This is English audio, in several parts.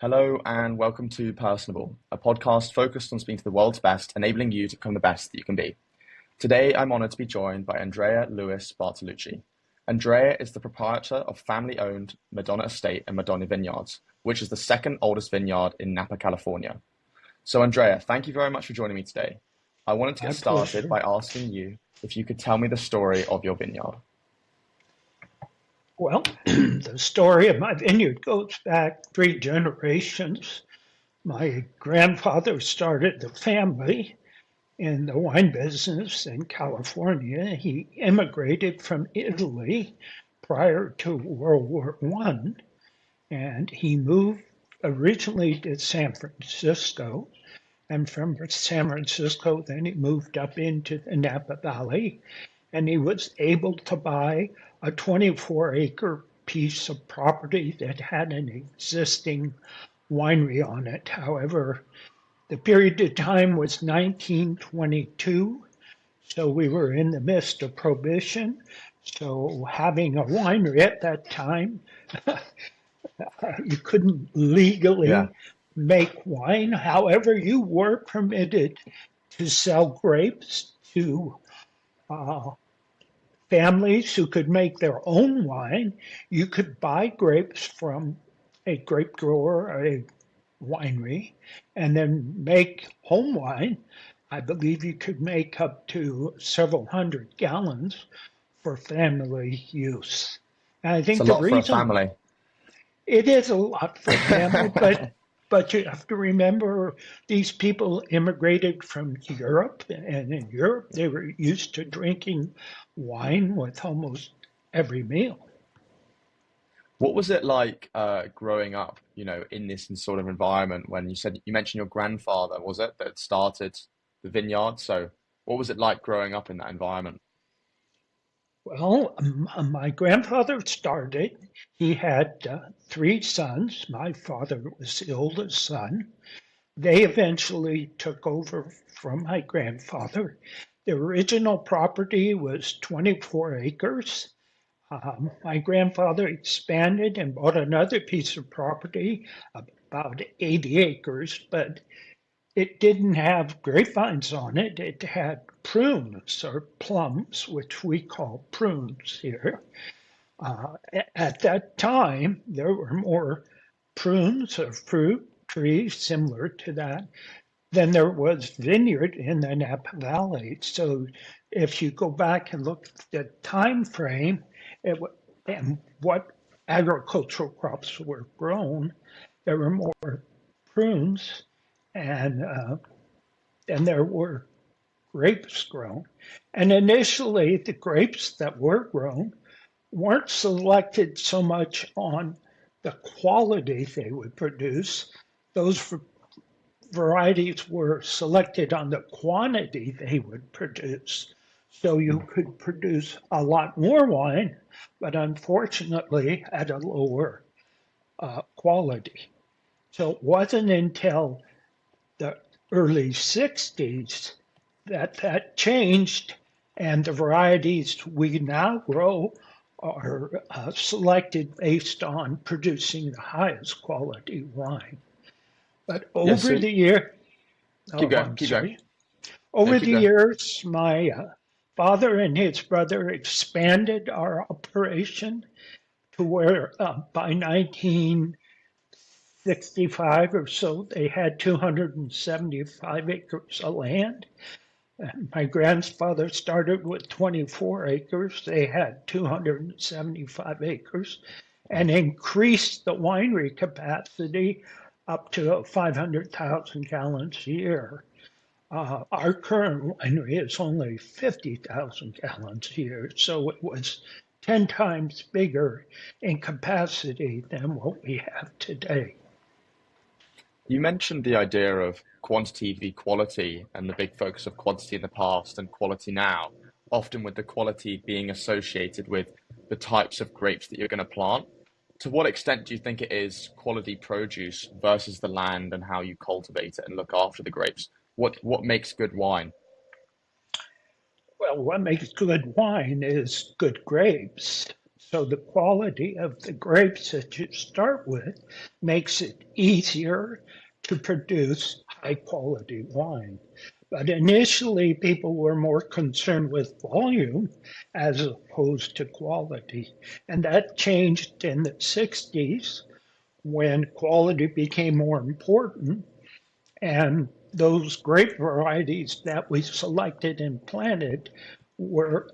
Hello and welcome to Personable, a podcast focused on speaking to the world's best, enabling you to become the best that you can be. Today, I'm honored to be joined by Andrea Bartolucci. Andrea is the proprietor of family-owned Madonna Estate and Madonna Vineyards, which is the second oldest vineyard in Napa, California. So Andrea, thank you very much for joining me today. I wanted to My get started pleasure. by asking you if you could tell me the story of your vineyard. Well, the story of my vineyard goes back 3 generations. My grandfather started the family in the wine business in California. He immigrated from Italy prior to World War I, and he moved originally to San Francisco. And from San Francisco, then he moved up into the Napa Valley, and he was able to buy a 24-acre piece of property that had an existing winery on it. However, the period of time was 1922, so we were in the midst of prohibition. So having a winery at that time, you couldn't Yeah, legally make wine. However, you were permitted to sell grapes to uh, families who could make their own wine. You could buy grapes from a grape grower or a winery and then make home wine. I believe you could make up to several hundred gallons for family use. And I it's a think the lot for a reason family. it is a lot for a family, but you have to remember these people immigrated from Europe, and in Europe they were used to drinking wine with almost every meal. What was it like growing up, in this sort of environment when you mentioned your grandfather, was it, that started the vineyard? So what was it like growing up in that environment? Well, my grandfather started. He had 3 sons. My father was the oldest son. They eventually took over from my grandfather. The original property was 24 acres. My grandfather expanded and bought another piece of property, about 80 acres, but it didn't have grapevines on it. It had prunes or plums, which we call prunes here. At that time, there were more prunes or fruit trees similar to that than there was vineyard in the Napa Valley. So if you go back and look at the time frame and what agricultural crops were grown, there were more prunes and than there were grapes grown. And initially, the grapes that were grown weren't selected so much on the quality they would produce. Those varieties were selected on the quantity they would produce. So you Mm. could produce a lot more wine, but unfortunately at a lower quality. So it wasn't until the early 60s that that changed, and the varieties we now grow are selected based on producing the highest quality wine. But Yeah, over so the year, keep oh, going, I'm keep going. sorry. No, Over keep the going. years, my father and his brother expanded our operation to where by 1965 or so, they had 275 acres of land. My grandfather started with 24 acres. They had 275 acres and increased the winery capacity up to 500,000 gallons a year. Our current winery is only 50,000 gallons a year, so it was 10 times bigger in capacity than what we have today. You mentioned the idea of quantity v quality and the big focus of quantity in the past and quality now, often with the quality being associated with the types of grapes that you're going to plant. To what extent do you think it is quality produce versus the land and how you cultivate it and look after the grapes? What makes good wine? Well, what makes good wine is good grapes. So the quality of the grapes that you start with makes it easier to produce high quality wine. But initially, people were more concerned with volume as opposed to quality. And that changed in the 60s when quality became more important. And those grape varieties that we selected and planted were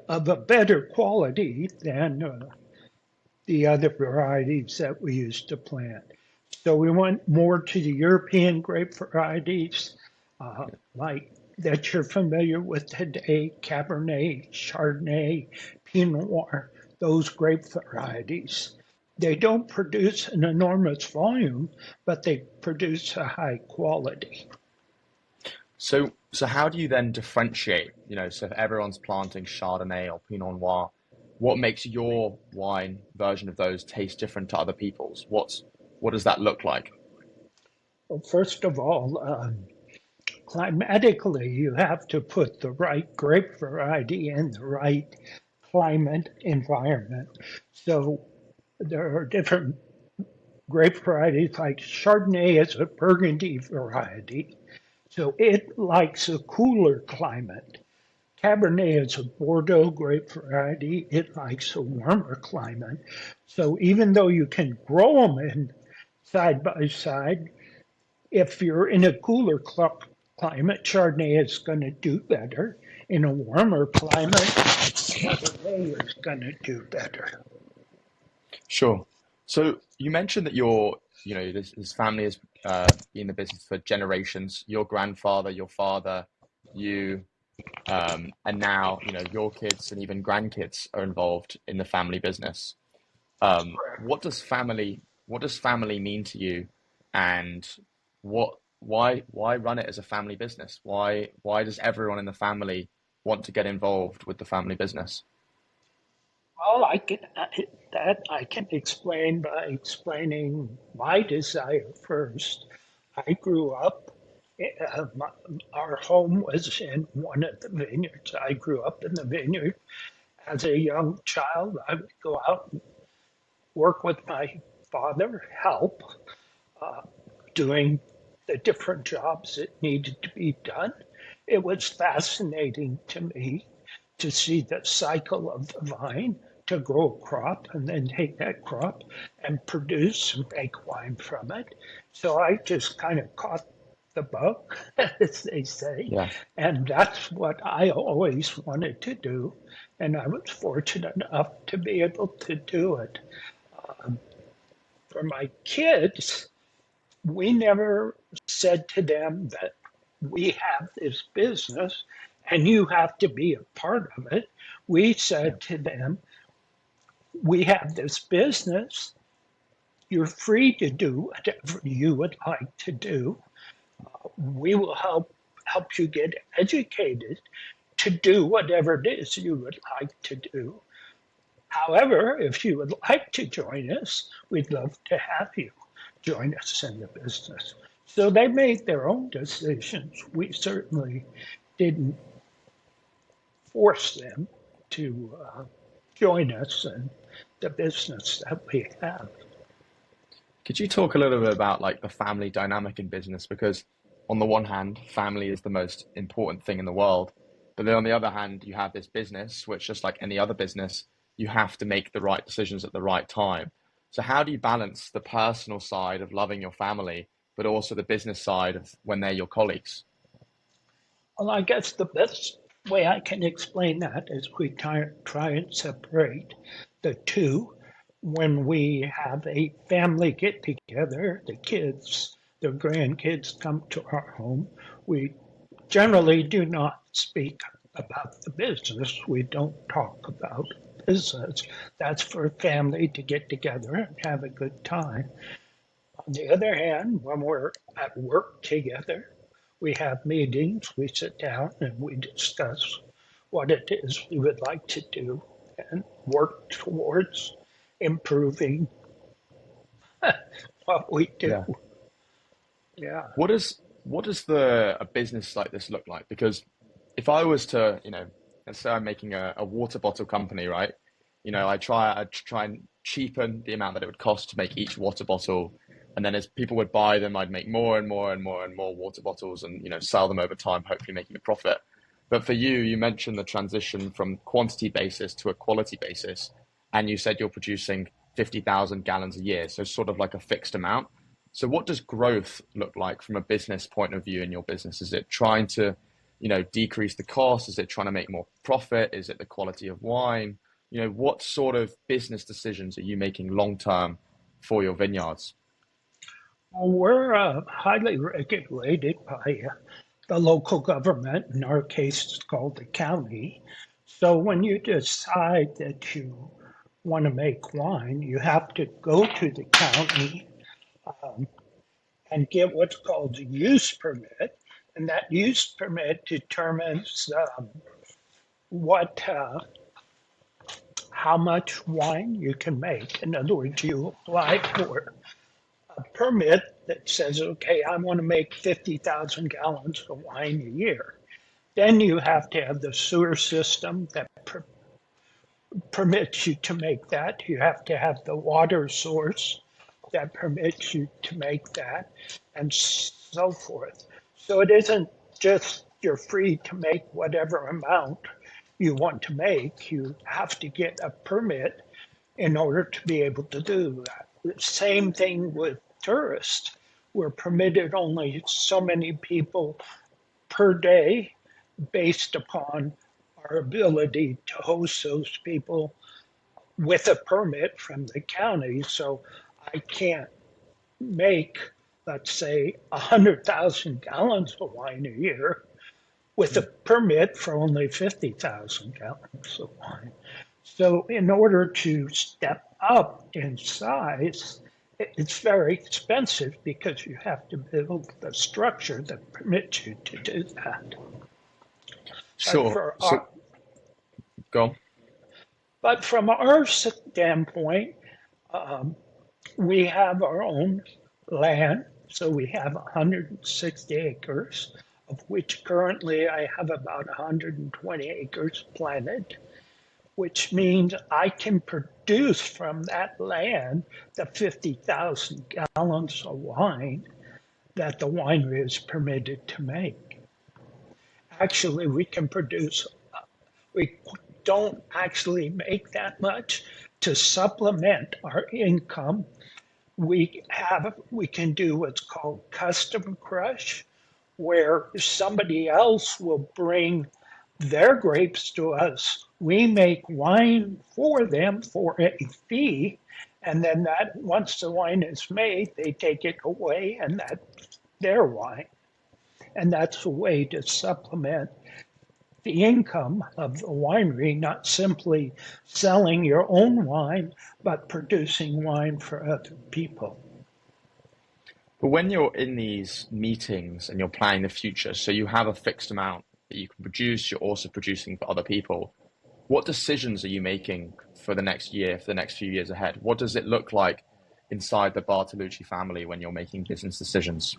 of a better quality than the other varieties that we used to plant. So we went more to the European grape varieties, like that you're familiar with today, Cabernet, Chardonnay, Pinot Noir, those grape varieties. They don't produce an enormous volume, but they produce a high quality. So how do you then differentiate? So if everyone's planting Chardonnay or Pinot Noir, what makes your wine version of those taste different to other people's? What does that look like? Well, first of all, climatically, you have to put the right grape variety in the right climate environment. So there are different grape varieties, like Chardonnay is a Burgundy variety, so it likes a cooler climate. Cabernet is a Bordeaux grape variety, it likes a warmer climate. So even though you can grow them in side by side, if you're in a cooler climate, Chardonnay is going to do better. In a warmer climate, Cabernet is going to do better. Sure. So you mentioned that this family has been in the business for generations. Your grandfather, your father, you, and now your kids and even grandkids are involved in the family business. What does family mean to you, and why run it as a family business? Why does everyone in the family want to get involved with the family business? Well, that I can explain by explaining my desire first. I grew up, our home was in one of the vineyards. I grew up in the vineyard. As a young child, I would go out and work with my father, help doing the different jobs that needed to be done. It was fascinating to me to see the cycle of the vine to grow a crop and then take that crop and produce and make wine from it. So I just kind of caught the bug, as they say, Yeah, and that's what I always wanted to do. And I was fortunate enough to be able to do it. For my kids, we never said to them that we have this business and you have to be a part of it. We yeah, said to them, we have this business. You're free to do whatever you would like to do. We will help you get educated to do whatever it is you would like to do. However, if you would like to join us, we'd love to have you join us in the business. So they made their own decisions. We certainly didn't force them to join us in the business that we have. could you talk a little bit about like the family dynamic in business? Because on the one hand, family is the most important thing in the world, but then on the other hand, you have this business, which just like any other business, you have to make the right decisions at the right time. So how do you balance the personal side of loving your family, but also the business side of when they're your colleagues? Well, I guess the best way I can explain that is we try and separate the two. When we have a family get together, the kids, the grandkids come to our home, we generally do not speak about the business. We don't talk about business. That's for family to get together and have a good time. On the other hand, when we're at work together, we have meetings, we sit down and we discuss what it is we would like to do and work towards improving what we do. Yeah. Yeah. What does the a business like this look like? Because if I was to, let's say I'm making a water bottle company, right? I'd try and cheapen the amount that it would cost to make each water bottle. And then as people would buy them, I'd make more and more and more and more water bottles and, sell them over time, hopefully making a profit. But for you, you mentioned the transition from quantity basis to a quality basis, and you said you're producing 50,000 gallons a year, so sort of like a fixed amount. So what does growth look like from a business point of view in your business? Is it trying to, decrease the cost? Is it trying to make more profit? Is it the quality of wine? What sort of business decisions are you making long term for your vineyards? Well, we're highly regulated by the local government. In our case, it's called the county. So when you decide that you want to make wine, you have to go to the county and get what's called a use permit. And that use permit determines what how much wine you can make. In other words, you apply for a permit that says, okay, I want to make 50,000 gallons of wine a year. Then you have to have the sewer system that permits you to make that. You have to have the water source that permits you to make that, and so forth. So it isn't just you're free to make whatever amount you want to make. You have to get a permit in order to be able to do that. The same thing with tourists. We're permitted only so many people per day based upon our ability to host those people with a permit from the county. So I can't make, let's say, 100,000 gallons of wine a year with a permit for only 50,000 gallons of wine. So in order to step up in size, it's very expensive because you have to build the structure that permits you to do that. But, Sure. for So our, go on. but from our standpoint, um, we have our own land. So we have 160 acres, of which currently I have about 120 acres planted, which means I can produce from that land the 50,000 gallons of wine that the winery is permitted to make. Actually, we don't actually make that much to supplement our income. We can do what's called custom crush, where somebody else will bring their grapes to us. We make wine for them for a fee, and then that once the wine is made, they take it away, and that's their wine. And that's a way to supplement the income of the winery, not simply selling your own wine, but producing wine for other people. But when you're in these meetings and you're planning the future, so you have a fixed amount that you can produce, you're also producing for other people. What decisions are you making for the next year, for the next few years ahead? What does it look like inside the Bartolucci family when you're making business decisions?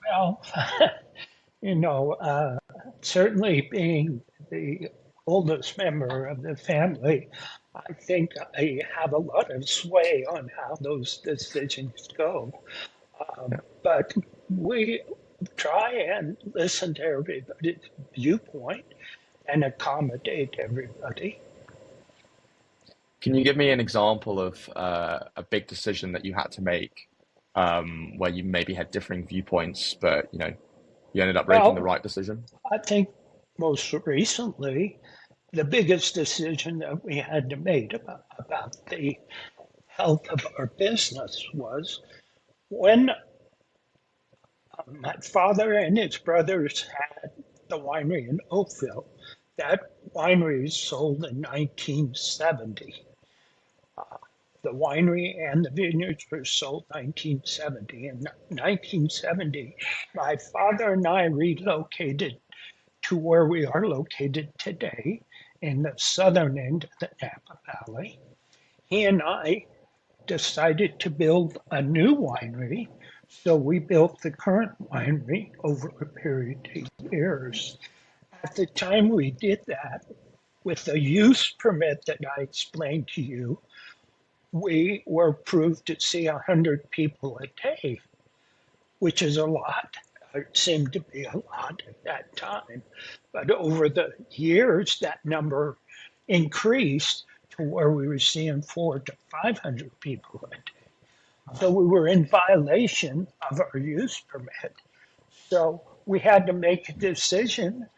Well, you know, certainly being the oldest member of the family, I think I have a lot of sway on how those decisions go. Yeah. But we try and listen to everybody's viewpoint and accommodate everybody. Can you give me an example of a big decision that you had to make where you maybe had differing viewpoints, but you ended up making the Well, right decision? I think most recently, the biggest decision that we had to make about the health of our business was when my father and his brothers had the winery in Oakville. That winery sold in 1970. The winery and the vineyards were sold 1970. In 1970, my father and I relocated to where we are located today in the southern end of the Napa Valley. He and I decided to build a new winery. So we built the current winery over a period of years. At the time we did that, with the use permit that I explained to you, we were approved to see 100 people a day, which is a lot. It seemed to be a lot at that time. But over the years, that number increased to where we were seeing 400 to 500 people a day. So we were in violation of our use permit. So we had to make a decision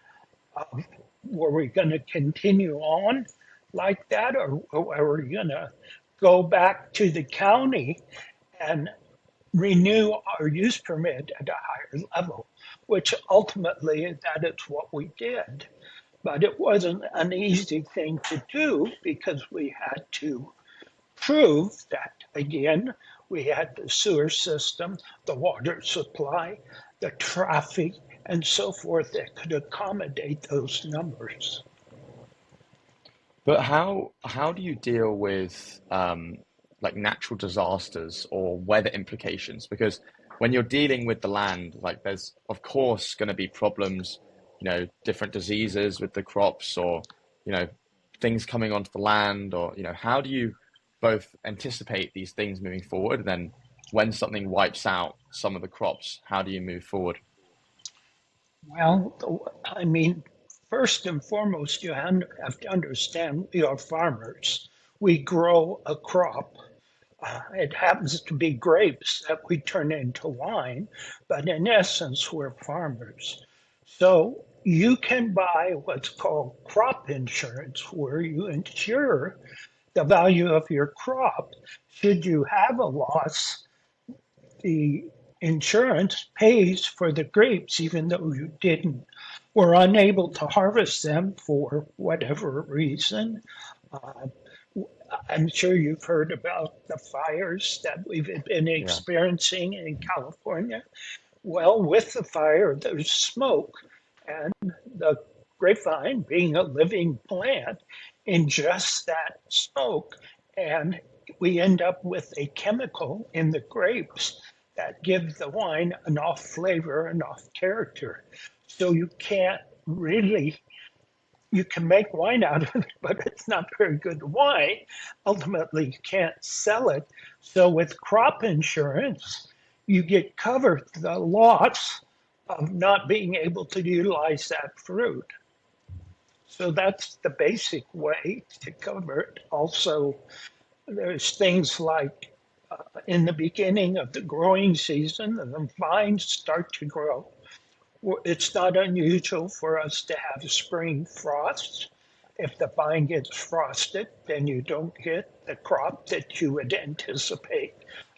of were we going to continue on like that, or were we going to go back to the county and renew our use permit at a higher level, which ultimately that is what we did. But it wasn't an easy thing to do because we had to prove that, again, we had the sewer system, the water supply, the traffic, and so forth that could accommodate those numbers. But how do you deal with like natural disasters or weather implications? Because when you're dealing with the land, like there's of course going to be problems, different diseases with the crops, or you know things coming onto the land, or how do you both anticipate these things moving forward, and then when something wipes out some of the crops, how do you move forward? Well, I mean, first and foremost, you have to understand we are farmers. We grow a crop. It happens to be grapes that we turn into wine, but in essence, we're farmers. So you can buy what's called crop insurance, where you insure the value of your crop. Should you have a loss, the insurance pays for the grapes, even though you didn't were unable to harvest them for whatever reason. Uh, I'm sure you've heard about the fires that we've been Yeah. experiencing in California. Well, with the fire, there's smoke, and the grapevine, being a living plant, ingests that smoke, and we end up with a chemical in the grapes that gives the wine enough flavor, enough character. So you can't really you can make wine out of it, but it's not very good wine. Ultimately, you can't sell it. So with crop insurance, you get covered the loss of not being able to utilize that fruit. So that's the basic way to cover it. Also, there's things like in the beginning of the growing season, the vines start to grow. It's not unusual for us to have spring frosts. If the vine gets frosted, then you don't get the crop that you would anticipate.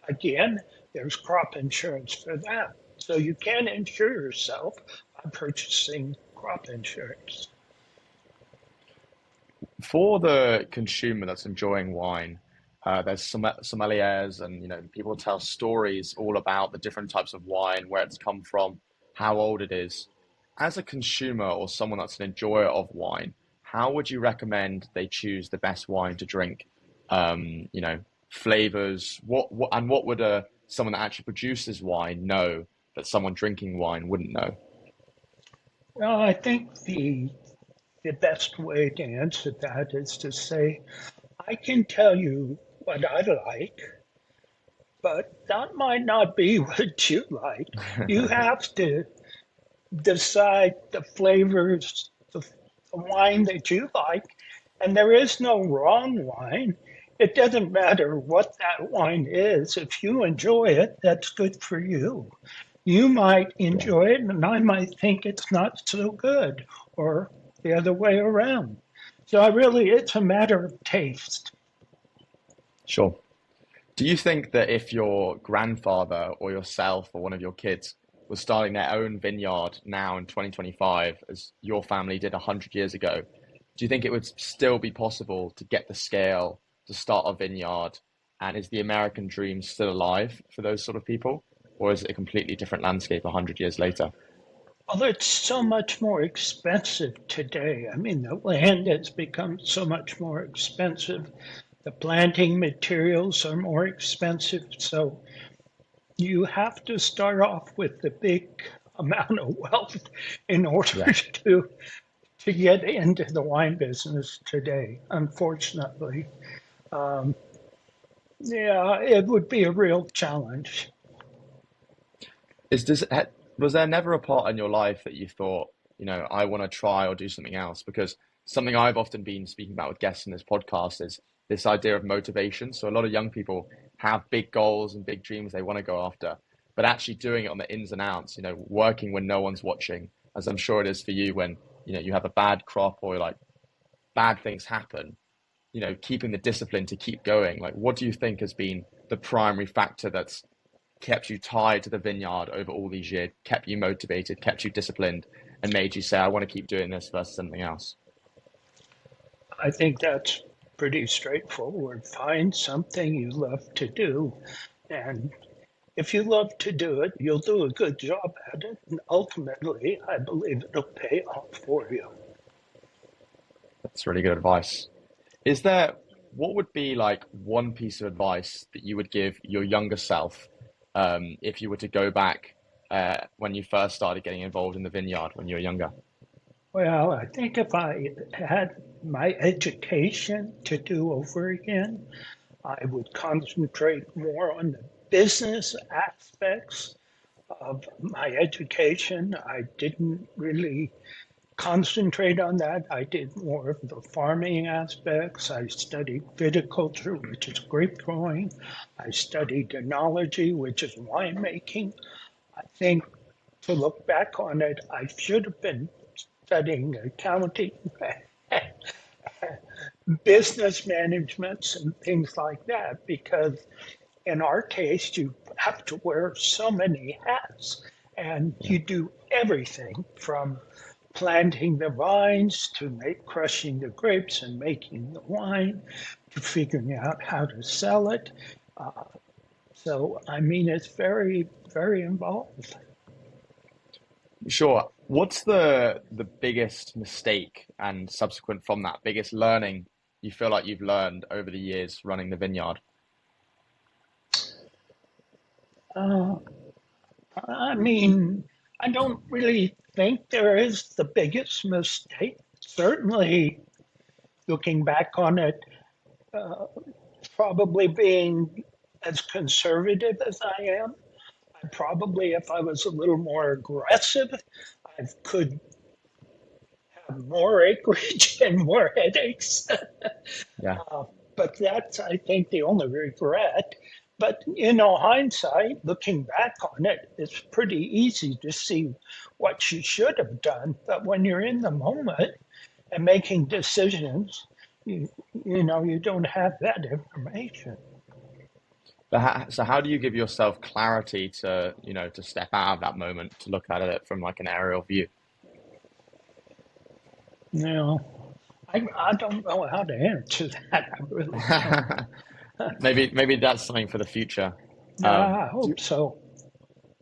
Again, there's crop insurance for that. So you can insure yourself by purchasing crop insurance. For the consumer that's enjoying wine, there's some sommeliers, and people tell stories all about the different types of wine, where it's come from, how old it is. As a consumer or someone that's an enjoyer of wine, how would you recommend they choose the best wine to drink? Flavors. What would someone that actually produces wine know that someone drinking wine wouldn't know? Well, I think the best way to answer that is to say, I can tell you what I like, but that might not be what you like. You have to decide the flavors, the wine that you like, and there is no wrong wine. It doesn't matter what that wine is. If you enjoy it, that's good for you. You might Yeah, enjoy it, and I might think it's not so good, or the other way around. So I really, it's a matter of taste. sure. Do you think that if your grandfather or yourself or one of your kids was starting their own vineyard now in 2025, as your family did 100 years ago, do you think it would still be possible to get the scale to start a vineyard? And is the American dream still alive for those sort of people? Or is it a completely different landscape 100 years later? Well, it's so much more expensive today. I mean, the land has become so much more expensive. The planting materials are more expensive. So you have to start off with the big amount of wealth in order Yeah, to to get into the wine business today, unfortunately. Um, yeah, it would be a real challenge. Is this was there never a part in your life that you thought, I want to try or do something else? Because something I've often been speaking about with guests in this podcast is this idea of motivation. So a lot of young people have big goals and big dreams they want to go after, but actually doing it on the ins and outs, working when no one's watching, as I'm sure it is for you when, you have a bad crop or like bad things happen, keeping the discipline to keep going. Like, what do you think has been the primary factor that's kept you tied to the vineyard over all these years, kept you motivated, kept you disciplined, and made you say, I want to keep doing this versus something else? I think that's pretty straightforward. Find something you love to do, and if you love to do it, you'll do a good job at it, and ultimately, I believe it'll pay off for you. That's really good advice. Is there, what would be like one piece of advice that you would give your younger self if you were to go back when you first started getting involved in the vineyard when you were younger? Well, I think if I had my education to do over again, I would concentrate more on the business aspects of my education. I didn't really concentrate on that. I did more of the farming aspects. I studied viticulture, which is grape growing. I studied enology, which is winemaking. I think to look back on it, I should have been studying accounting, business management, and things like that, because in our case, you have to wear so many hats and Yeah. you do everything from planting the vines to crushing the grapes and making the wine to figuring out how to sell it. Uh, so, I mean, it's very, very involved. Sure. What's the biggest mistake and subsequent from that biggest learning you feel like you've learned over the years running the vineyard? Uh, I mean, I don't really think there is the biggest mistake. Certainly, looking back on it, uh, probably being as conservative as I am, I probably, if I was a little more aggressive, I could have more acreage and more headaches. Yeah. But that's, I think, the only regret. But, hindsight, looking back on it, it's pretty easy to see what you should have done. But when you're in the moment and making decisions, you, you don't have that information. So how do you give yourself clarity to, to step out of that moment, to look at it from like an aerial view? No, I don't know how to answer that. I really don't. Maybe that's something for the future. No, Um, I do, hope so.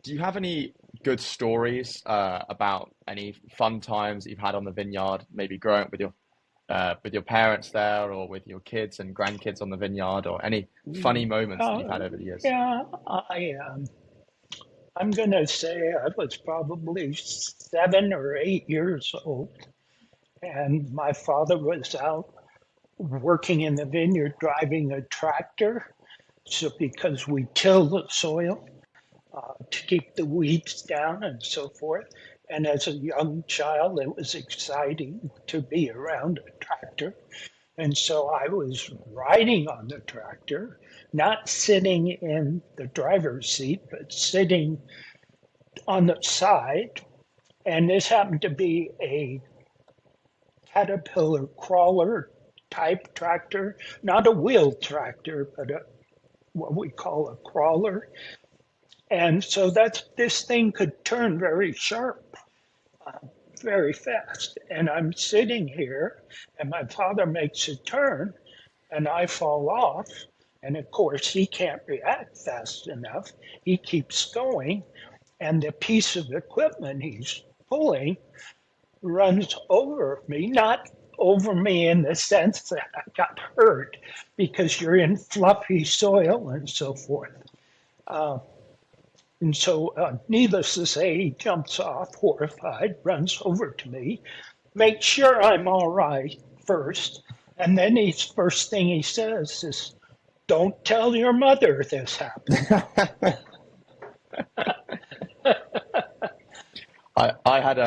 do you have any good stories about any fun times that you've had on the vineyard, maybe growing up with your parents there or with your kids and grandkids on the vineyard, or any funny moments that you've Uh, had over the years? yeah, I'm going to say I was probably 7 or 8 years old, and my father was out working in the vineyard driving a tractor. So, because we till the soil to keep the weeds down and so forth. And as a young child, it was exciting to be around a tractor. And so I was riding on the tractor, not sitting in the driver's seat, but sitting on the side. And this happened to be a Caterpillar crawler type tractor, not a wheel tractor, but what we call a crawler. And so this thing could turn very sharp, very fast. And I'm sitting here, and my father makes a turn, and I fall off. And of course, he can't react fast enough. He keeps going, and the piece of equipment he's pulling runs over me, not over me in the sense that I got hurt because you're in fluffy soil and so forth. Uh, and so, needless to say, he jumps off, horrified, runs over to me. make sure I'm all right first. And then he's first thing he says is, "Don't tell your mother this happened." I had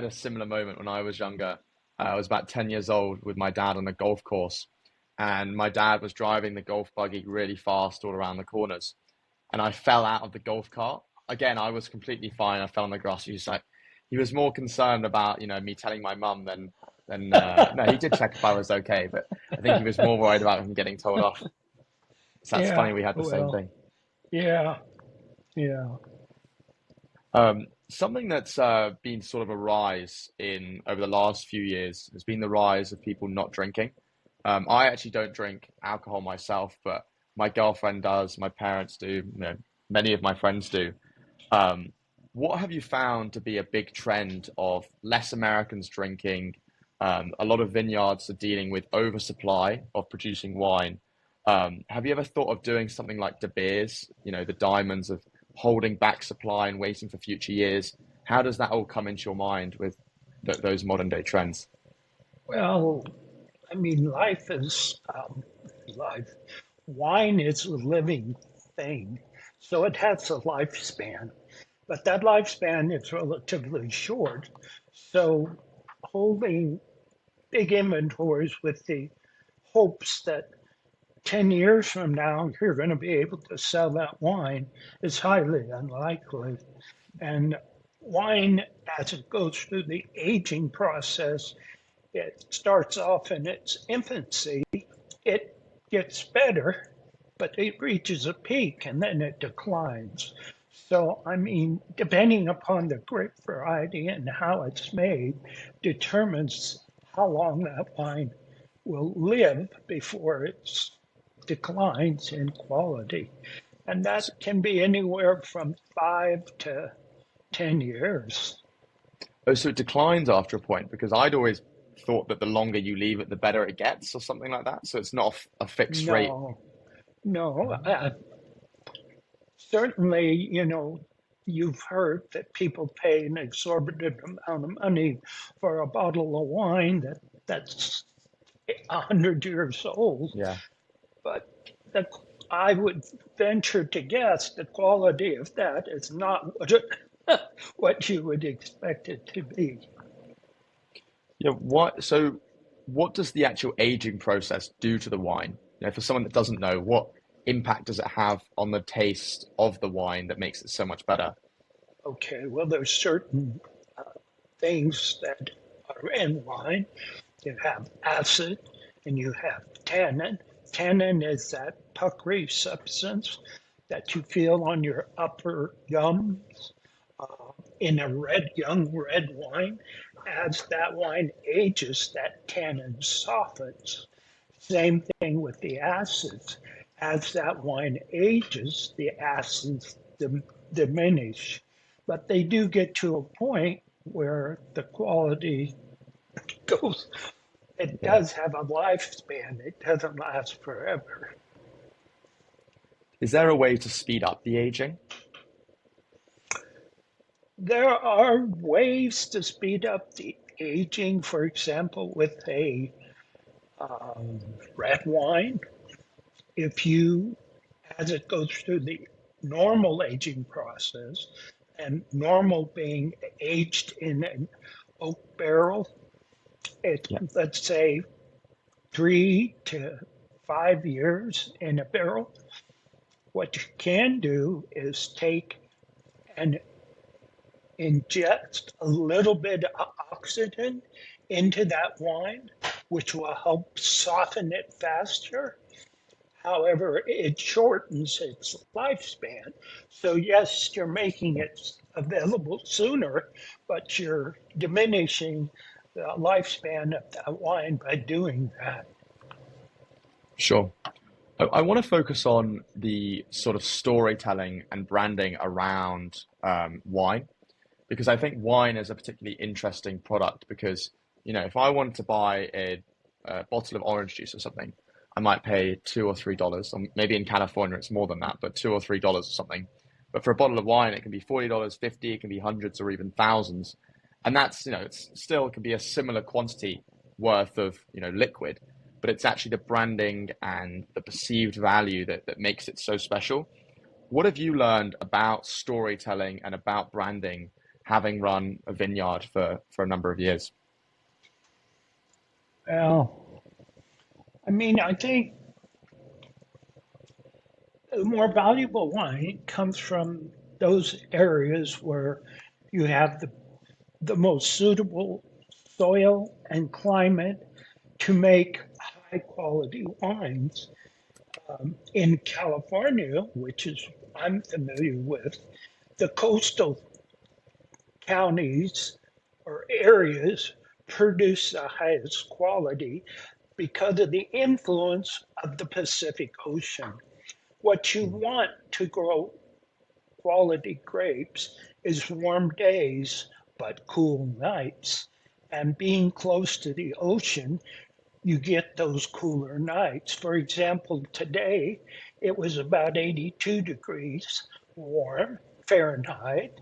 a similar moment when I was younger. I was about 10 years old with my dad on a golf course, and my dad was driving the golf buggy really fast all around the corners, and I fell out of the golf cart. Again, I was completely fine. I fell on the grass. He was more concerned about, me telling my mum than no, he did check if I was okay, but I think he was more worried about him getting told off. So that's Yeah, funny. We had the same well, thing. yeah, yeah. Something that's been sort of a rise in over the last few years has been the rise of people not drinking. I actually don't drink alcohol myself, but my girlfriend does, my parents do, many of my friends do. Um, what have you found to be a big trend of less Americans drinking? A lot of vineyards are dealing with oversupply of producing wine. Have you ever thought of doing something like De Beers, the diamonds of holding back supply and waiting for future years? How does that all come into your mind with those modern day trends? Well, I mean, life. Wine is a living thing, so it has a lifespan. But that lifespan is relatively short. So holding big inventories with the hopes that 10 years from now you're going to be able to sell that wine is highly unlikely. And wine, as it goes through the aging process, it starts off in its infancy, it gets better, but it reaches a peak and then it declines. So, I mean, depending upon the grape variety and how it's made, determines how long that wine will live before it declines in quality. And that can be anywhere from 5 to 10 years. Oh, so it declines after a point because I'd always thought that the longer you leave it, the better it gets, or something like that. So it's not a fixed rate. No, no. Oh, Certainly, you've heard that people pay an exorbitant amount of money for a bottle of wine that's 100 years old. yeah. But the, I would venture to guess the quality of that is not what you would expect it to be. Yeah. What does the actual aging process do to the wine? For someone that doesn't know, what impact does it have on the taste of the wine that makes it so much better? Okay, well, there's certain things that are in wine. You have acid and you have tannin. Tannin is that puckery substance that you feel on your upper gums in a young red wine. As that wine ages, that tannin softens. Same thing with the acids. As that wine ages, the acids diminish. But they do get to a point where the quality goes, it Yeah. does have a lifespan. It doesn't last forever. Is there a way to speed up the aging? There are ways to speed up the aging, for example, with a red wine. If you, as it goes through the normal aging process, and normal being aged in an oak barrel, Yeah. let's say 3 to 5 years in a barrel, what you can do is take and ingest a little bit of oxygen into that wine, which will help soften it faster. However, it shortens its lifespan. So, yes, you're making it available sooner, but you're diminishing the lifespan of that wine by doing that. Sure. I want to focus on the sort of storytelling and branding around wine because I think wine is a particularly interesting product because, if I wanted to buy a bottle of orange juice or something, I might pay $2 or $3, or maybe in California it's more than that, but $2 or $3 or something. But for a bottle of wine, it can be $40, 50, it can be hundreds or even thousands. And that's, it's still can be a similar quantity worth of, liquid, but it's actually the branding and the perceived value that makes it so special. What have you learned about storytelling and about branding, having run a vineyard for a number of years? Well, I mean, I think the more valuable wine comes from those areas where you have the most suitable soil and climate to make high quality wines. In California, which is I'm familiar with, the coastal counties or areas produce the highest quality because of the influence of the Pacific Ocean. What you want to grow quality grapes is warm days but cool nights. And being close to the ocean, you get those cooler nights. For example, today it was about 82 degrees warm Fahrenheit,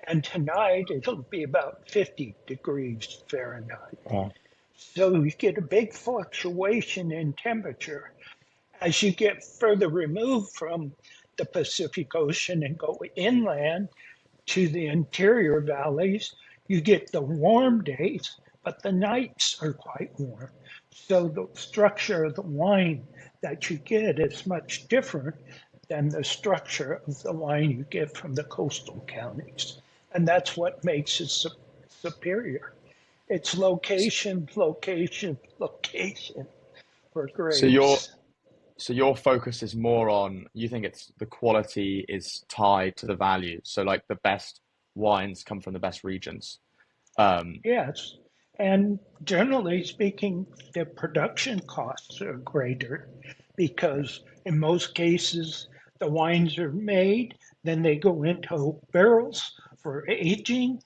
and tonight it'll be about 50 degrees Fahrenheit. Oh, So you get a big fluctuation in temperature. As you get further removed from the Pacific Ocean and go inland to the interior valleys, you get the warm days, but the nights are quite warm. So the structure of the wine that you get is much different than the structure of the wine you get from the coastal counties. And that's what makes it superior. It's location, location, location for so your grapes. so your focus is more on, you think it's the quality is tied to the value. So like the best wines come from the best regions. Um, Yes. And generally speaking, the production costs are greater because in most cases, the wines are made, then they go into barrels for aging.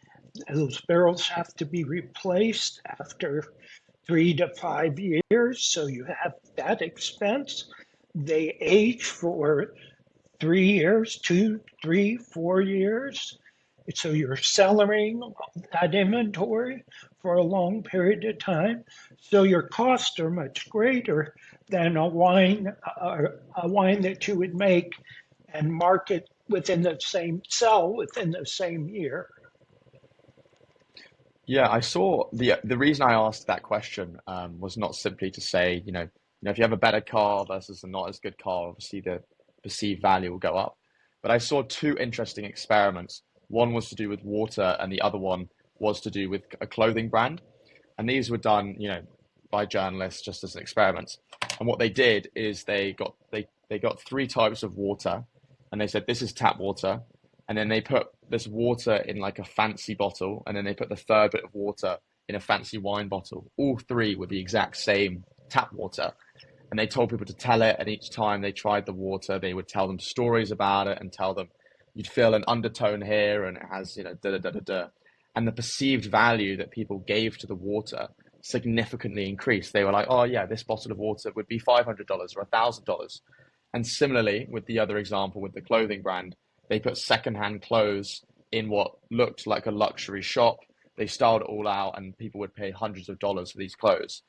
Those barrels have to be replaced after 3 to 5 years, so you have that expense. They age for 3 years, 2, 3, 4 years. So you're cellaring that inventory for a long period of time. So your costs are much greater than a wine that you would make and market sell within the same year. yeah, I saw the reason I asked that question was not simply to say, if you have a better car versus a not as good car, obviously the perceived value will go up. But I saw two interesting experiments. One was to do with water, and the other one was to do with a clothing brand. And these were done, by journalists just as experiments. And what they did is they got three types of water, and they said this is tap water, and then they put this water in like a fancy bottle, and then they put the third bit of water in a fancy wine bottle. All three were the exact same tap water, and they told people to tell it. And each time they tried the water, they would tell them stories about it and tell them you'd feel an undertone here, and it has da da da da da. And the perceived value that people gave to the water significantly increased. They were like, oh yeah, this bottle of water would be $500 or $1,000. And similarly, with the other example with the clothing brand, they put secondhand clothes in what looked like a luxury shop. They styled it all out, and people would pay hundreds of dollars for these clothes.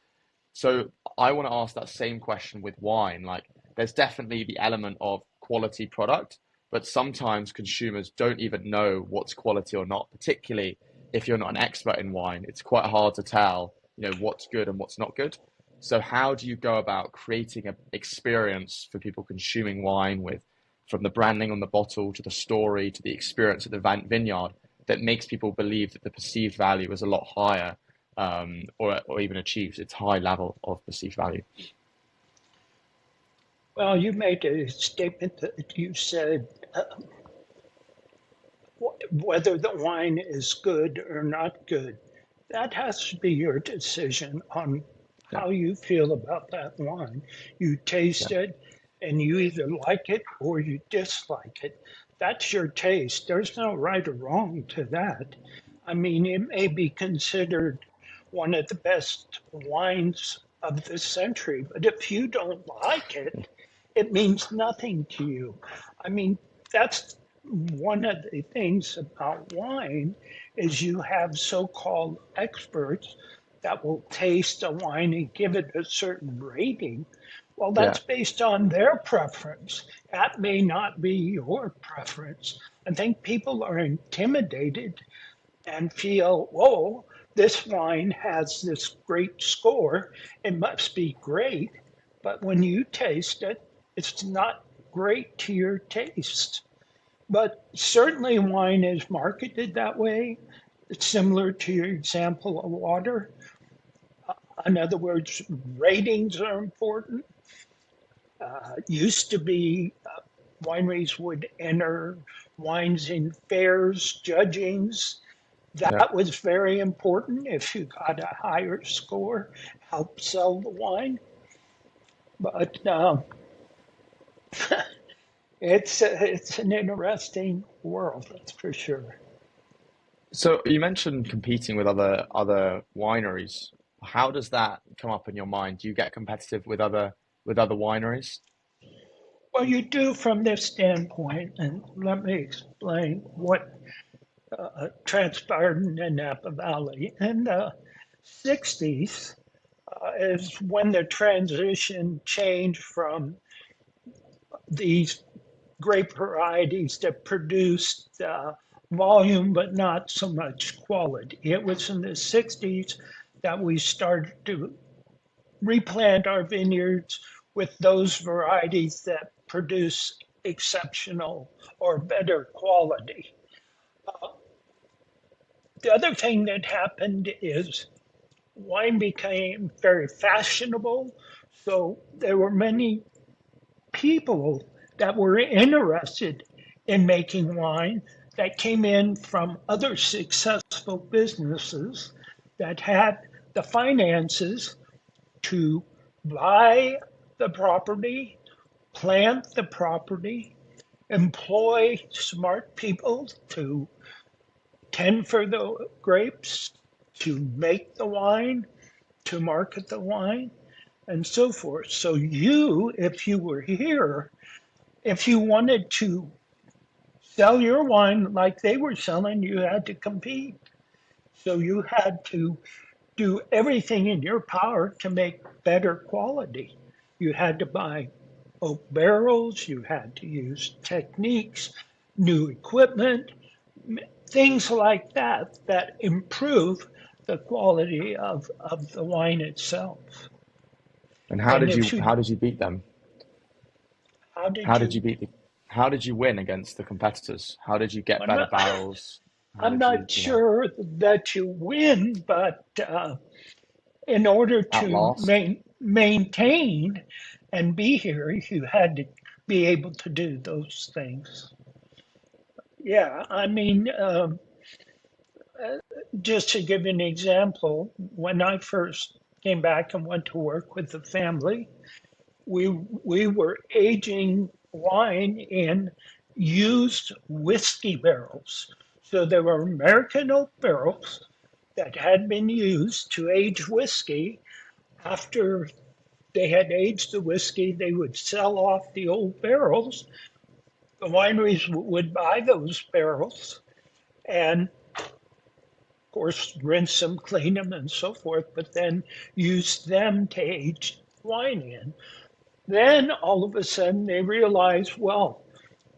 So I want to ask that same question with wine. Like, there's definitely the element of quality product, but sometimes consumers don't even know what's quality or not, particularly if you're not an expert in wine. It's quite hard to tell, what's good and what's not good. So how do you go about creating an experience for people consuming wine with, from the branding on the bottle to the story to the experience at the vineyard, that makes people believe that the perceived value is a lot higher, or even achieves its high level of perceived value? Well, you made a statement that you said whether the wine is good or not good. That has to be your decision on Yeah, how you feel about that wine. You yeah, taste it and you either like it or you dislike it. That's your taste. There's no right or wrong to that. I mean, it may be considered one of the best wines of the century, but if you don't like it, it means nothing to you. I mean, that's one of the things about wine is you have so-called experts that will taste a wine and give it a certain rating. Well, Yeah. that's based on their preference. That may not be your preference. I think people are intimidated and feel, whoa, this wine has this great score. It must be great. But when you taste it, it's not great to your taste. But certainly wine is marketed that way. It's similar to your example of water. In other words, ratings are important. Used to be wineries would enter wines in fairs, judgings. Yeah. That was very important. If you got a higher score, help sell the wine. But it's an interesting world, that's for sure. So you mentioned competing with other wineries. How does that come up in your mind? Do you get competitive with other wineries? Well, you do from this standpoint, and let me explain what transpired in the Napa Valley. In the 60s is when the transition changed from these grape varieties that produced volume but not so much quality. It was in the 60s that we started to replant our vineyards with those varieties that produce exceptional or better quality. The other thing that happened is wine became very fashionable. So there were many people that were interested in making wine that came in from other successful businesses that had the finances to buy the property, plant the property, employ smart people to tend for the grapes, to make the wine, to market the wine, and so forth. So you, if you were here, if you wanted to sell your wine like they were selling, you had to compete. So you had to do everything in your power to make better quality. You had to buy oak barrels, you had to use techniques, new equipment, things like that that improve the quality of the wine itself. And And if you, how did you beat them? how How did did you you, beat the how did you win against the competitors? How did you get I'm better not, barrels? How I'm did you, not you know, sure that you win, but in order to outlast? maintain and be here, you had to be able to do those things. Yeah, I mean, just to give you an example, when I first came back and went to work with the family, we were aging wine in used whiskey barrels. So there were American oak barrels that had been used to age whiskey. After they had aged the whiskey, they would sell off the old barrels. The wineries would buy those barrels and, of course, rinse them, clean them, and so forth, but then use them to age wine in. Then all of a sudden they realized, well,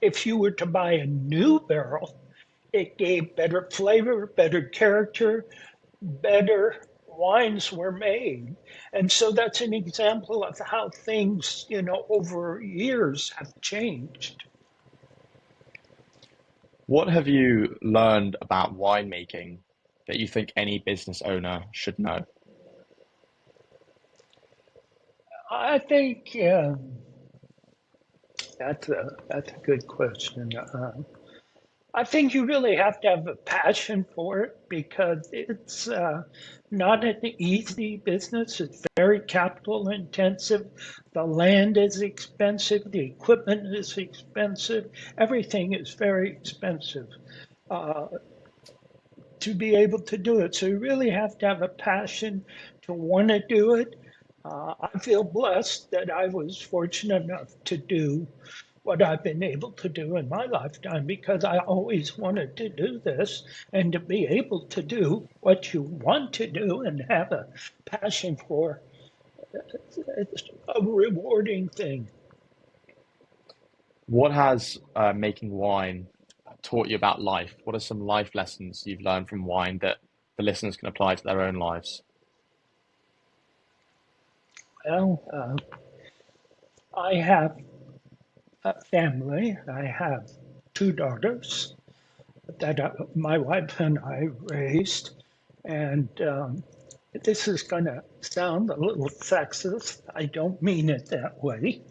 if you were to buy a new barrel, it gave better flavor, better character, better wines were made. And so that's an example of how things, over years have changed. What have you learned about winemaking that you think any business owner should know? I think that's a good question. I think you really have to have a passion for it because it's not an easy business. It's very capital intensive. The land is expensive. The equipment is expensive. Everything is very expensive to be able to do it. So you really have to have a passion to want to do it. I feel blessed that I was fortunate enough to do what I've been able to do in my lifetime because I always wanted to do this, and to be able to do what you want to do and have a passion for, it's a rewarding thing. What has making wine taught you about life? What are some life lessons you've learned from wine that the listeners can apply to their own lives? Well, I have a family. I have two daughters that my wife and I raised. And this is going to sound a little sexist. I don't mean it that way.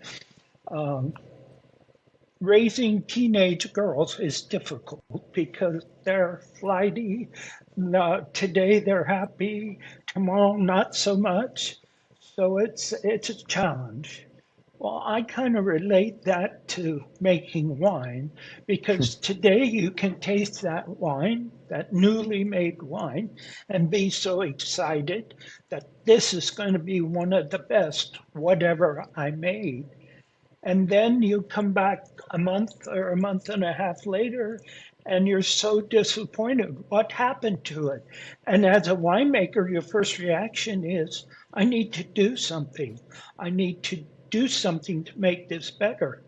Um, Raising teenage girls is difficult because they're flighty. Today they're happy, tomorrow not so much. So it's a challenge. Well, I kind of relate that to making wine because today you can taste that wine, that newly made wine, and be so excited that this is going to be one of the best, whatever I made. And then you come back a month or a month and a half later, and you're so disappointed. What happened to it? And as a winemaker, your first reaction is, I need to do something. I need to do something to make this better.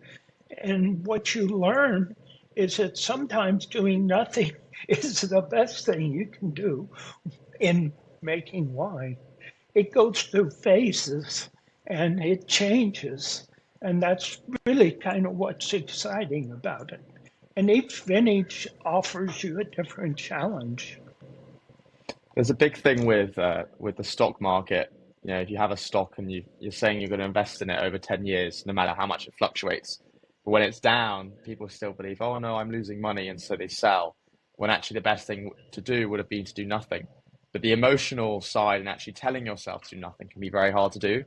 And what you learn is that sometimes doing nothing is the best thing you can do in making wine. It goes through phases and it changes. And that's really kind of what's exciting about it. And each vintage offers you a different challenge. There's a big thing with the stock market. You know, if you have a stock and you're saying you're going to invest in it over 10 years, no matter how much it fluctuates, but when it's down, people still believe, oh no, I'm losing money, and so they sell. When actually the best thing to do would have been to do nothing. But the emotional side and actually telling yourself to do nothing can be very hard to do.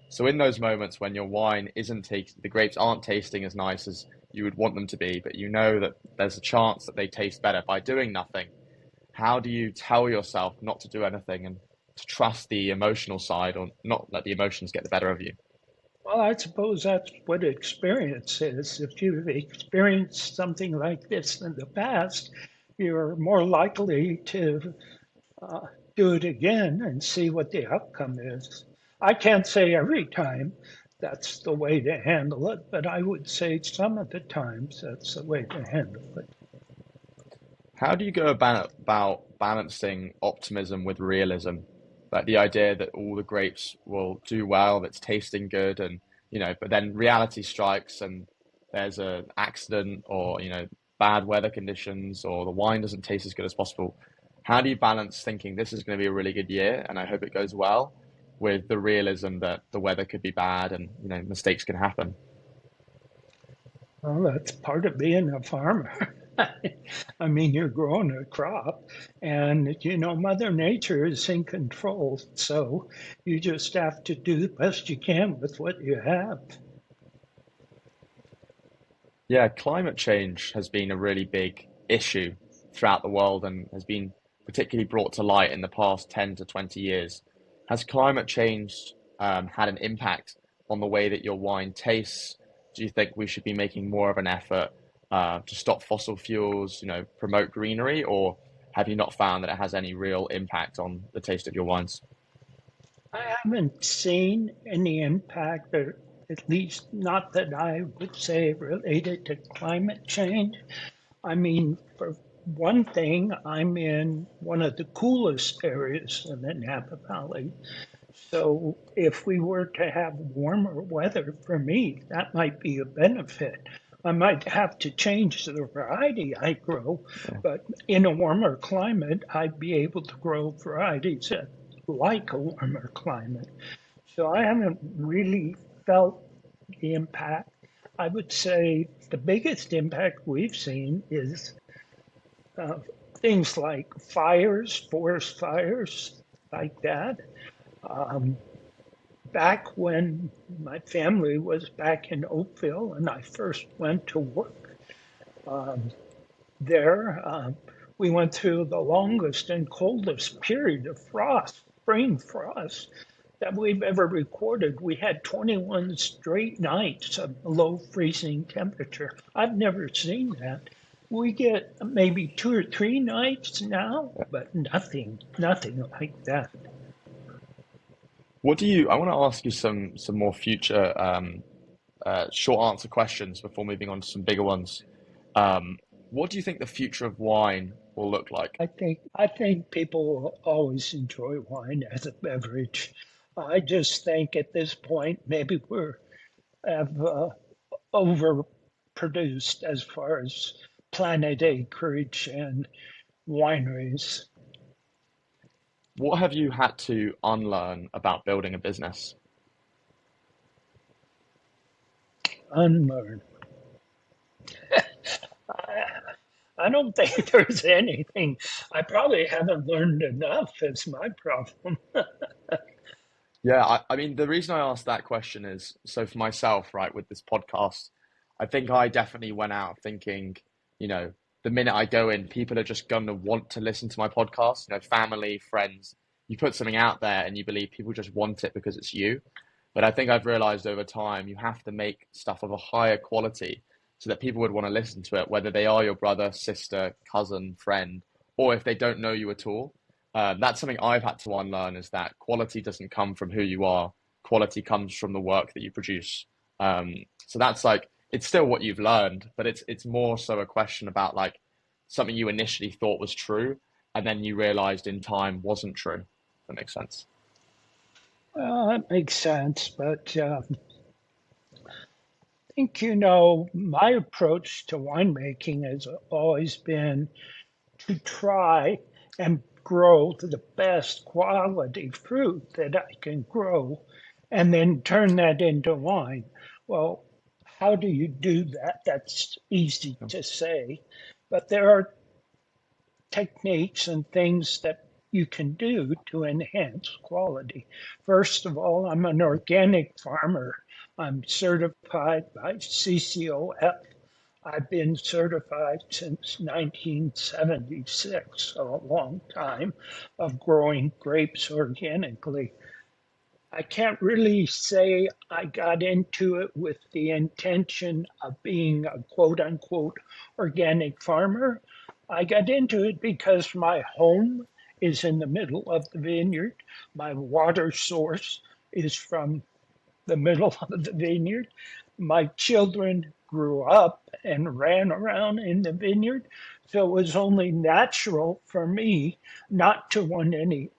So in those moments when your wine isn't tasting, the grapes aren't tasting as nice as you would want them to be, but you know that there's a chance that they taste better by doing nothing. How do you tell yourself not to do anything and to trust the emotional side or not let the emotions get the better of you? Well, I suppose that's what experience is. If you've experienced something like this in the past, you're more likely to uh, do it again and see what the outcome is. I can't say every time that's the way to handle it, but I would say some of the times that's the way to handle it. How do you go about balancing optimism with realism? Like the idea that all the grapes will do well, that's tasting good, and but then reality strikes and there's an accident or bad weather conditions or the wine doesn't taste as good as possible. How do you balance thinking this is going to be a really good year and I hope it goes well with the realism that the weather could be bad and mistakes can happen? Well, that's part of being a farmer. I mean, you're growing a crop, and Mother Nature is in control. So you just have to do the best you can with what you have. Yeah, climate change has been a really big issue throughout the world and has been particularly brought to light in the past 10 to 20 years. Has climate change had an impact on the way that your wine tastes? Do you think we should be making more of an effort to stop fossil fuels, promote greenery, or have you not found that it has any real impact on the taste of your wines? I haven't seen any impact, or at least not that I would say related to climate change. I mean, for one thing, I'm in one of the coolest areas in the Napa Valley. So if we were to have warmer weather, for me, that might be a benefit. I might have to change the variety I grow, Yeah. but in a warmer climate, I'd be able to grow varieties that like a warmer climate. So I haven't really felt the impact. I would say the biggest impact we've seen is uh, things like fires, forest fires, like that. Um, Back when my family was back in Oakville and I first went to work um, there, we went through the longest and coldest period of frost, spring frost, that we've ever recorded. We had 21 straight nights of below freezing temperature. I've never seen that. We get maybe 2 or 3 nights now, but nothing like that. I want to ask you some more future short answer questions before moving on to some bigger ones. What do you think the future of wine will look like? I think people will always enjoy wine as a beverage. I just think at this point maybe we're have overproduced as far as planted acreage and wineries. What have you had to unlearn about building a business? Unlearn. I, I don't think there's anything. I probably haven't learned enough. Is my problem. Yeah, I mean, the reason I asked that question is so for myself, right, with this podcast, I think I definitely went out thinking, you know, the minute I go in, people are just going to want to listen to my podcast, family, friends. You put something out there and you believe people just want it because it's you. But I think I've realized over time, you have to make stuff of a higher quality so that people would want to listen to it, whether they are your brother, sister, cousin, friend, or if they don't know you at all. That's something I've had to unlearn is that quality doesn't come from who you are. Quality comes from the work that you produce. So that's like it's still what you've learned, but it's more so a question about like something you initially thought was true, and then you realized in time wasn't true. If that makes sense. Well, that makes sense, but I think my approach to winemaking has always been to try and grow the best quality fruit that I can grow and then turn that into wine. Well, how do you do that? That's easy to say, but there are techniques and things that you can do to enhance quality. First of all, I'm an organic farmer. I'm certified by CCOF. I've been certified since 1976, so a long time of growing grapes organically. I can't really say I got into it with the intention of being a quote unquote organic farmer. I got into it because my home is in the middle of the vineyard. My water source is from the middle of the vineyard. My children grew up and ran around in the vineyard. So it was only natural for me not to want any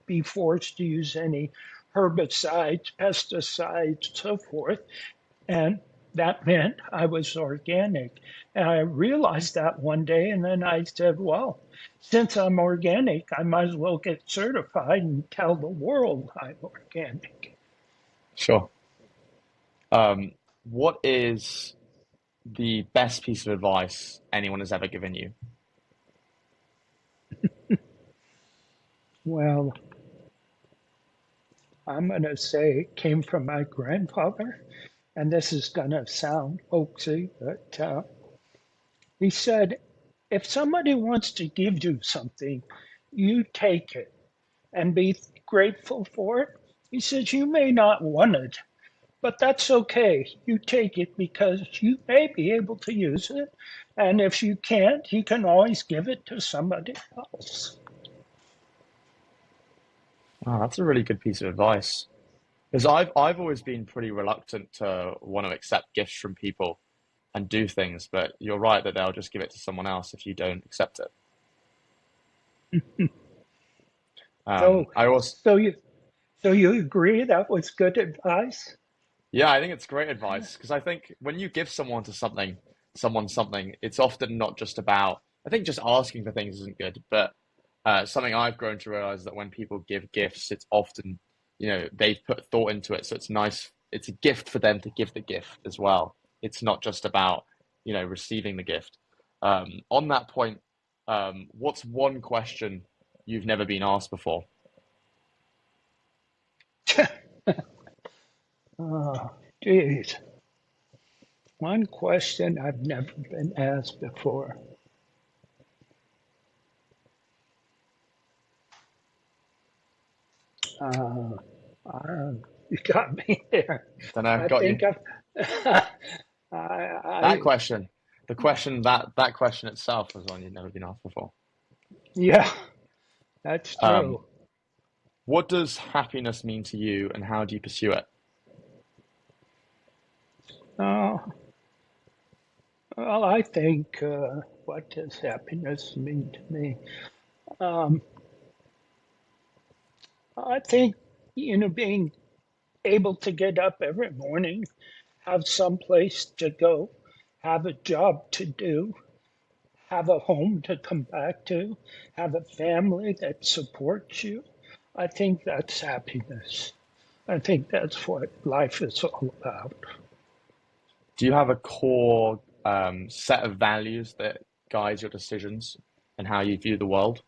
be forced to use any herbicides, pesticides, so forth. And that meant I was organic. And I realized that one day, and then I said, well, since I'm organic, I might as well get certified and tell the world I'm organic. Sure. What is the best piece of advice anyone has ever given you? Well, I'm going to say it came from my grandfather, and this is going to sound hoaxy, but he said, if somebody wants to give you something, you take it and be grateful for it. He says, you may not want it, but that's okay. You take it because you may be able to use it. And if you can't, you can always give it to somebody else. Oh, that's a really good piece of advice. Because I've always been pretty reluctant to want to accept gifts from people and do things, but you're right that they'll just give it to someone else if you don't accept it. So, I also, so you, so you agree that was good advice? yeah, I think it's great advice because I think when you give someone something, it's often not just about, I think just asking for things isn't good, but something I've grown to realize that when people give gifts, it's often, they've put thought into it. So it's nice. It's a gift for them to give the gift as well. It's not just about, receiving the gift. On that point, what's one question you've never been asked before? Oh, geez. One question I've never been asked before. Uh, you got me there. Don't know, I got you. think I've, That I, question, the question that question itself was one you'd never been asked before. yeah, that's Um, true. what does happiness mean to you, and how do you pursue it? Uh, well, I think, what does happiness mean to me? Um, I think, being able to get up every morning, have some place to go, have a job to do, have a home to come back to, have a family that supports you. I think that's happiness. I think that's what life is all about. Do you have a core set of values that guides your decisions and how you view the world?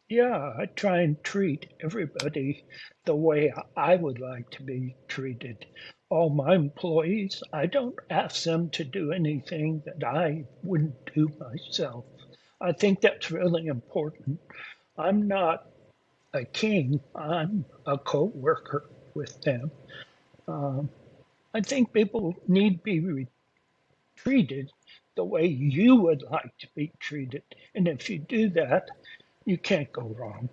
Yeah, I try and treat everybody the way I would like to be treated. All my employees, I don't ask them to do anything that I wouldn't do myself. I think that's really important. I'm not a king, I'm a co worker with them. Um, I think people need to be treated the way you would like to be treated. And if you do that, you can't go wrong.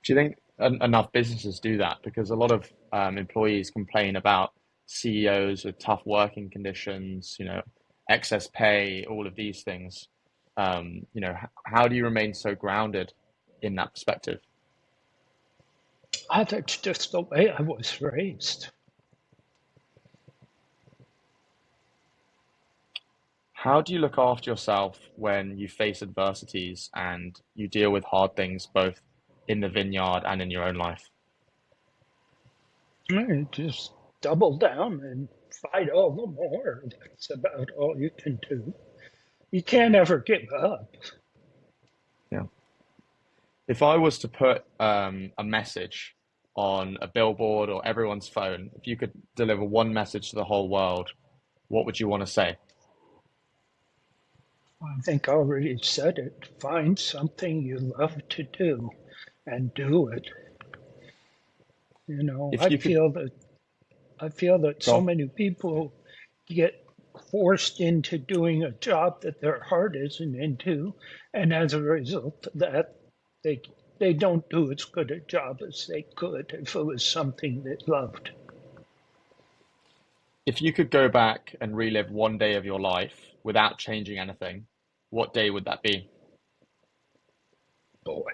Do you think enough businesses do that? Because a lot of employees complain about CEOs with tough working conditions, excess pay, all of these things. How do you remain so grounded in that perspective? That's just the way I was raised. How do you look after yourself when you face adversities and you deal with hard things both in the vineyard and in your own life? I just double down and fight all the more. That's about all you can do. You can't ever give up. Yeah. If I was to put a message on a billboard or everyone's phone, if you could deliver one message to the whole world, what would you want to say? I think I already said it. Find something you love to do and do it. You know, If you could I feel that so go, many people get forced into doing a job that their heart isn't into, and as a result of that, they they don't do as good a job as they could if it was something they loved. if you could go back and relive one day of your life without changing anything, what day would that be? Boy.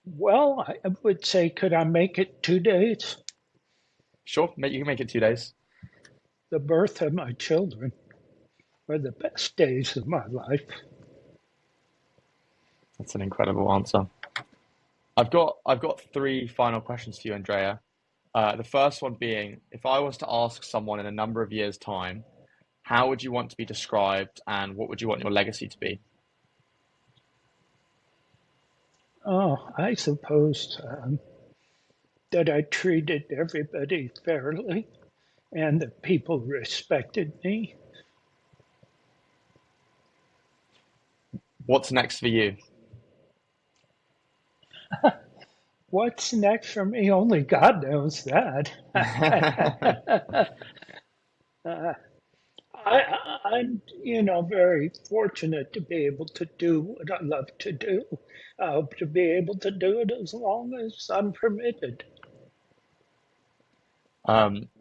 Well, I would say, could I make it 2 days? Sure, you can make it 2 days. The birth of my children were the best days of my life. That's an incredible answer. I've got three final questions for you, Andrea. The first one being, if I was to ask someone in a number of years' time, how would you want to be described and what would you want your legacy to be? Oh, I suppose that I treated everybody fairly and that people respected me. What's next for you? What's next for me? Only God knows that. uh, I'm, very fortunate to be able to do what I love to do. I hope to be able to do it as long as I'm permitted.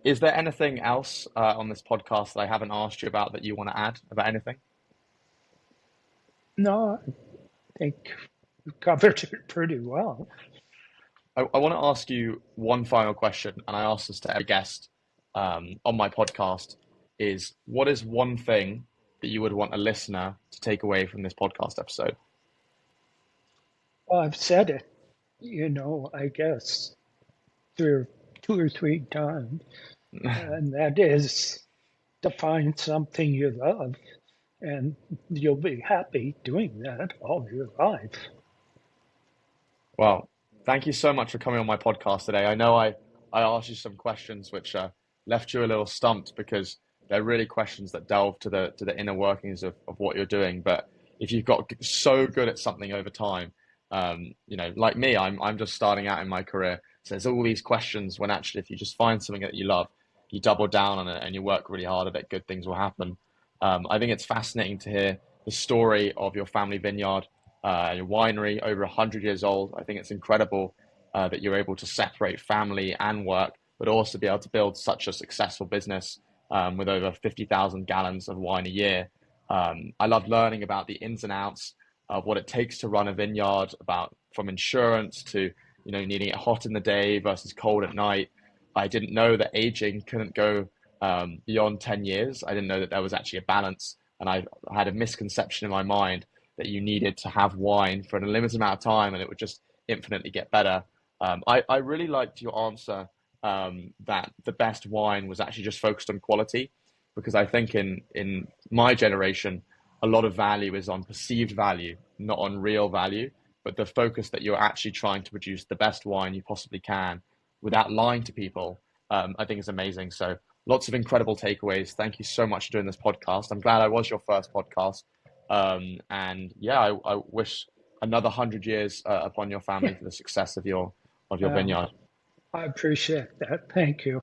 Is there anything else on this podcast that I haven't asked you about that you want to add about anything? No, I think we've covered it pretty well. I want to ask you one final question, and I ask this to every guest on my podcast, is what is one thing that you would want a listener to take away from this podcast episode? Well, I've said it, I guess three, 2 or 3 times, and that is to find something you love, and you'll be happy doing that all your life. Well, thank you so much for coming on my podcast today. I know I asked you some questions which left you a little stumped because they're really questions that delve to the inner workings of what you're doing. But if you've got so good at something over time, Like me, I'm just starting out in my career. So there's all these questions when actually, if you just find something that you love, you double down on it and you work really hard at it, good things will happen. I think it's fascinating to hear the story of your family vineyard, your winery, over 100 years old. I think it's incredible that you're able to separate family and work, but also be able to build such a successful business with over 50,000 gallons of wine a year. I love learning about the ins and outs of what it takes to run a vineyard, about from insurance to needing it hot in the day versus cold at night. I didn't know that aging couldn't go beyond 10 years. I didn't know that there was actually a balance, and I had a misconception in my mind that you needed to have wine for a limited amount of time and it would just infinitely get better. I really liked your answer that the best wine was actually just focused on quality, because I think in my generation, a lot of value is on perceived value, not on real value. But the focus that you're actually trying to produce the best wine you possibly can without lying to people, I think is amazing. So lots of incredible takeaways. Thank you so much for doing this podcast. I'm glad I was your first podcast. And yeah, I wish another 100 years upon your family for the success of your Well, vineyard. I appreciate that. Thank you.